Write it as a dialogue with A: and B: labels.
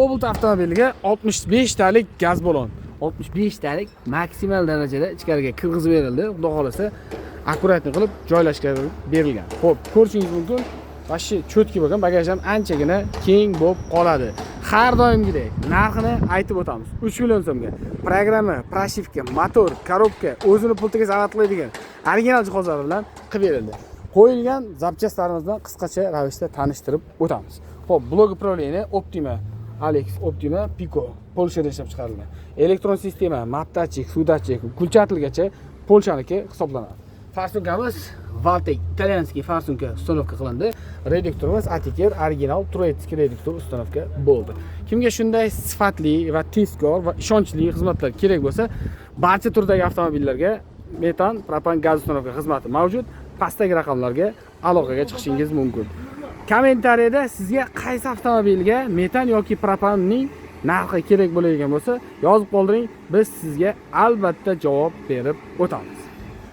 A: Cobalt avtomobiliga 65 talik gaz balon,
B: 65 talik maksimal darajada ichkariga kirgizib berildi. Xudo xolasa akkuratni qilib joylashga berilgan.
A: Xo'p, ko'rishingiz mumkin. Vashi cho'tki bo'lgan, bagaj ham anchagina keng bo'lib qoladi. Har doimgidek narxini aytib o'tamiz. 3 million so'mga. Programma, pрошивка, motor, korobka, o'zini pultiga zavat qiladigan original jihozlar bilan qilib berildi. Qo'yilgan zapchastlarimiz bilan qisqacha ravishda tanishtirib o'tamiz. Xo'p, blok upravlение Optima Alex Optima Pico Polshada ishlab chiqarilgan. Elektron sistema, map dатчик, suv dатчик, kulchatilgacha Polshaniki hisoblanadi.
B: Farsunkamiz Valtek italyanskiy farsunka uстановка qilindi.
A: Reduktorimiz Atiker original Troyetskiy reduktor uстановка bo'ldi. Kimga shunday sifatli va tezkor va ishonchli xizmatlar kerak bo'lsa, barcha turdagi avtomobillarga metan, propan gaz uстановка xizmati mavjud. Pastdagi raqamlarga aloqaga chiqishingiz mumkin. Kommentariyada sizga qaysi avtomobilga metan yoki propanning narxi kerak bo'ladigan bo'lsa, yozib qoldiring. Biz sizga albatta javob berib o'tamiz.